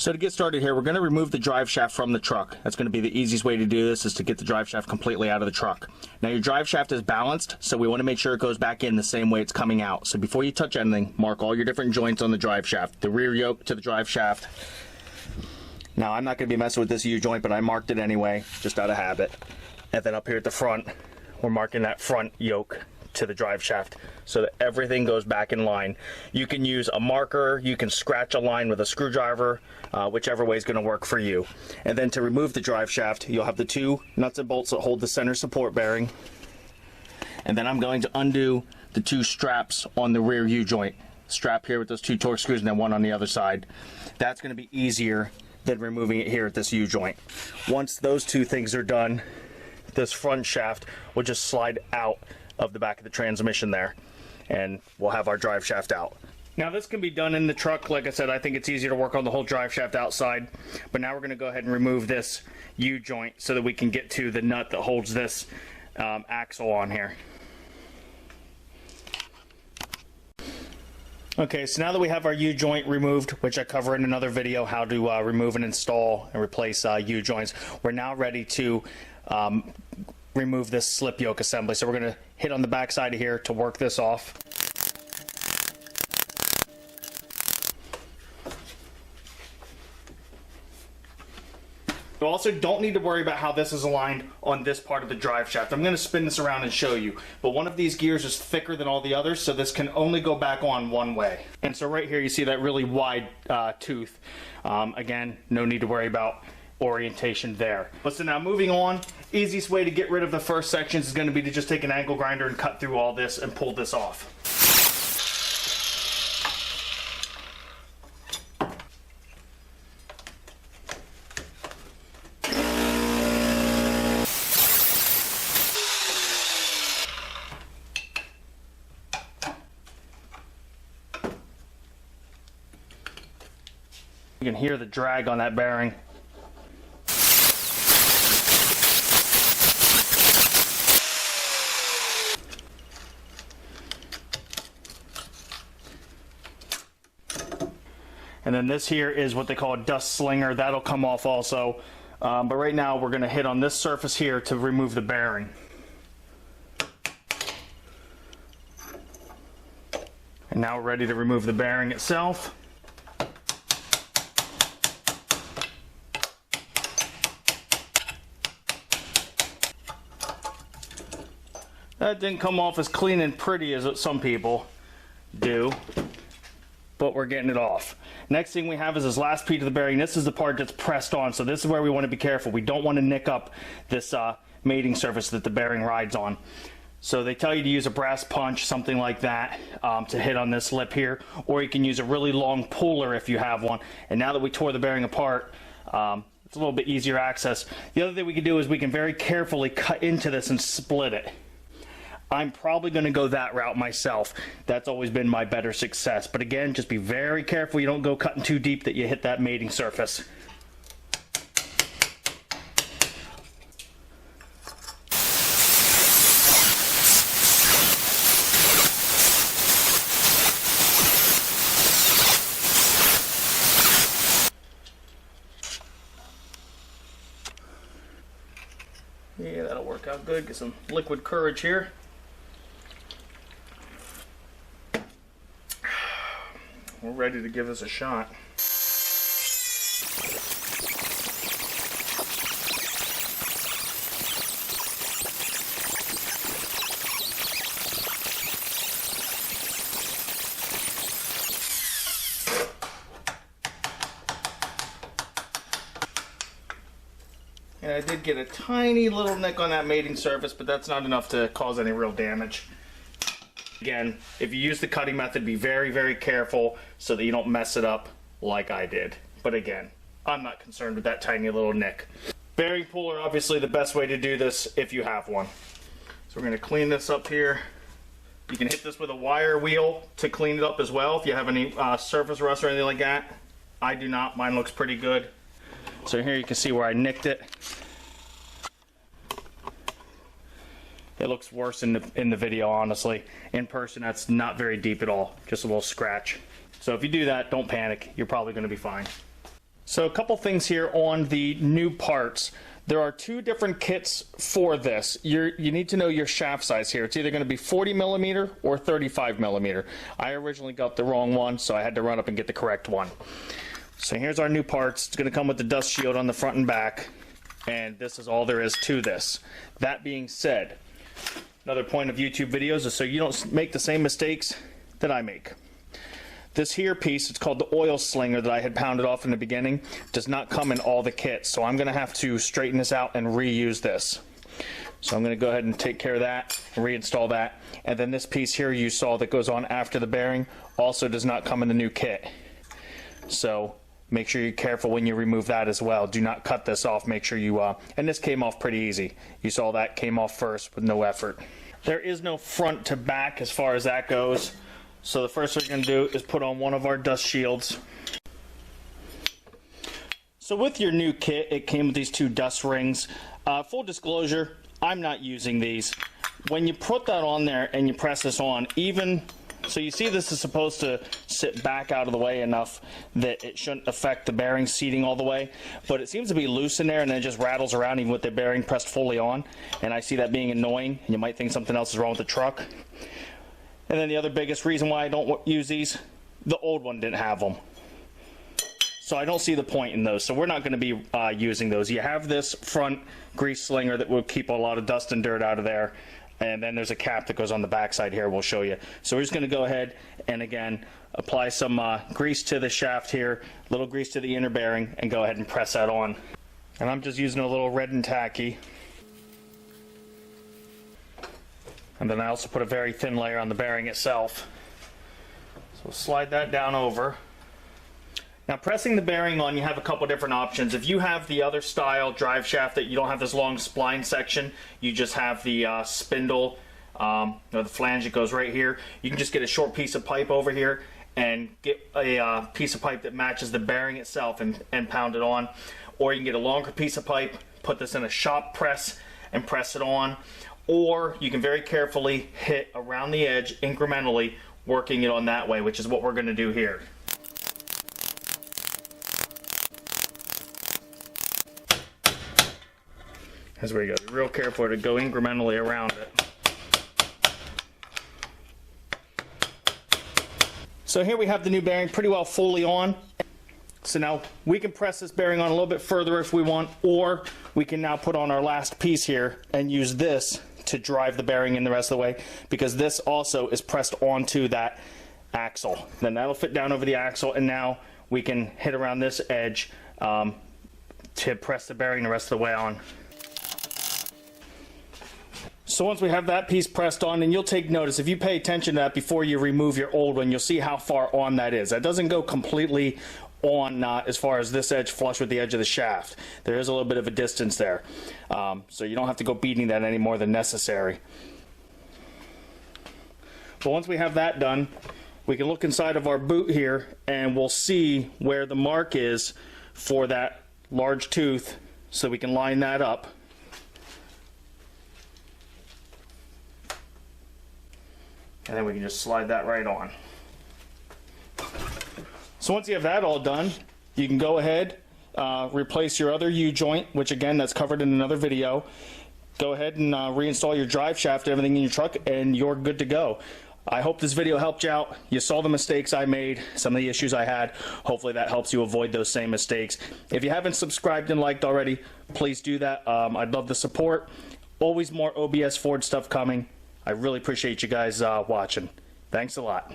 So to get started here, we're going to remove the drive shaft from the truck. That's going to be the easiest way to do this, is to get the drive shaft completely out of the truck. Now your drive shaft is balanced, so we want to make sure it goes back in the same way it's coming out. So before you touch anything, mark all your different joints on the drive shaft. The rear yoke to the drive shaft. Now I'm not going to be messing with this U-joint, but I marked it anyway, just out of habit. And then up here at the front, we're marking that front yoke to the drive shaft so that everything goes back in line. You can use a marker, you can scratch a line with a screwdriver, whichever way is going to work for you. And then to remove the drive shaft, you'll have the two nuts and bolts that hold the center support bearing. And then I'm going to undo the two straps on the rear U-joint. Strap here with those two torque screws and then one on the other side. That's going to be easier than removing it here at this U-joint. Once those two things are done, this front shaft will just slide out of the back of the transmission there, and we'll have our drive shaft out. Now this can be done in the truck. Like I said, I think it's easier to work on the whole drive shaft outside, but now we're going to go ahead and remove this U-joint so that we can get to the nut that holds this axle on here. Okay, so now that we have our U-joint removed, which I cover in another video, how to remove and install and replace U-joints, we're now ready to remove this slip yoke assembly. So we're going to hit on the back side of here to work this off. You also don't need to worry about how this is aligned on this part of the drive shaft. I'm going to spin this around and show you. But one of these gears is thicker than all the others, so this can only go back on one way. And so right here you see that really wide tooth. Again, no need to worry about orientation there. But so now moving on, easiest way to get rid of the first sections is going to be to just take an angle grinder and cut through all this and pull this off. You can hear the drag on that bearing. And then this here is what they call a dust slinger. That'll come off also. But right now we're going to hit on this surface here to remove the bearing. And now we're ready to remove the bearing itself. That didn't come off as clean and pretty as some people do, but we're getting it off. Next thing we have is this last piece of the bearing. This is the part that's pressed on, so this is where we want to be careful. We don't want to nick up this mating surface that the bearing rides on. So they tell you to use a brass punch, something like that, to hit on this lip here, or you can use a really long puller if you have one. And now that we tore the bearing apart, it's a little bit easier access. The other thing we can do is we can very carefully cut into this and split it. I'm probably going to go that route myself. That's always been my better success. But again, just be very careful you don't go cutting too deep that you hit that mating surface. Yeah, that'll work out good. Get some liquid courage here. We're ready to give this a shot. And I did get a tiny little nick on that mating surface, but that's not enough to cause any real damage. Again, if you use the cutting method, be very, very careful so that you don't mess it up like I did. But again, I'm not concerned with that tiny little nick. Bearing puller, obviously the best way to do this if you have one. So we're going to clean this up here. You can hit this with a wire wheel to clean it up as well if you have any surface rust or anything like that. I do not. Mine looks pretty good. So here you can see where I nicked it. It looks worse in the video, honestly. In person, that's not very deep at all. Just a little scratch. So if you do that, don't panic. You're probably going to be fine. So a couple things here on the new parts. There are two different kits for this. You need to know your shaft size here. It's either going to be 40 millimeter or 35 millimeter. I originally got the wrong one, so I had to run up and get the correct one. So here's our new parts. It's going to come with the dust shield on the front and back, and this is all there is to this. That being said, another point of YouTube videos is so you don't make the same mistakes that I make. This here piece, it's called the oil slinger that I had pounded off in the beginning, does not come in all the kits. So I'm going to have to straighten this out and reuse this. So I'm going to go ahead and take care of that and reinstall that. And then this piece here you saw that goes on after the bearing also does not come in the new kit. So make sure you're careful when you remove that as well. Do not cut this off. Make sure you, and this came off pretty easy. You saw that came off first with no effort. There is no front to back as far as that goes. So the first thing we're going to do is put on one of our dust shields. So with your new kit, it came with these two dust rings. Full disclosure, I'm not using these. When you put that on there and you press this on, so you see this is supposed to sit back out of the way enough that it shouldn't affect the bearing seating all the way, but it seems to be loose in there and then it just rattles around even with the bearing pressed fully on, and I see that being annoying, and you might think something else is wrong with the truck. And then the other biggest reason why I don't use these, the old one didn't have them. So I don't see the point in those. So we're not going to be using those. You have this front grease slinger that will keep a lot of dust and dirt out of there. And then there's a cap that goes on the backside here we'll show you. So we're just going to go ahead and again apply some grease to the shaft here, a little grease to the inner bearing, and go ahead and press that on. And I'm just using a little red and tacky. And then I also put a very thin layer on the bearing itself. So we'll slide that down over. Now pressing the bearing on, you have a couple different options. If you have the other style drive shaft that you don't have this long spline section, you just have the spindle, or the flange that goes right here. You can just get a short piece of pipe over here and get a piece of pipe that matches the bearing itself and pound it on. Or you can get a longer piece of pipe, put this in a shop press and press it on. Or you can very carefully hit around the edge incrementally, working it on that way, which is what we're going to do here. That's where you got to be real careful to go incrementally around it. So here we have the new bearing pretty well fully on. So now we can press this bearing on a little bit further if we want, or we can now put on our last piece here and use this to drive the bearing in the rest of the way, because this also is pressed onto that axle. Then that'll fit down over the axle, and now we can hit around this edge to press the bearing the rest of the way on. So once we have that piece pressed on, and you'll take notice, if you pay attention to that before you remove your old one, you'll see how far on that is. That doesn't go completely on as far as this edge flush with the edge of the shaft. There is a little bit of a distance there. So you don't have to go beating that any more than necessary. But once we have that done, we can look inside of our boot here and we'll see where the mark is for that large tooth, so we can line that up. And then we can just slide that right on. So once you have that all done, you can go ahead, replace your other U-joint, which again, that's covered in another video. Go ahead and reinstall your drive shaft, everything in your truck, and you're good to go. I hope this video helped you out. You saw the mistakes I made, some of the issues I had. Hopefully that helps you avoid those same mistakes. If you haven't subscribed and liked already, please do that. I'd love the support. Always more OBS Ford stuff coming. I really appreciate you guys watching. Thanks a lot.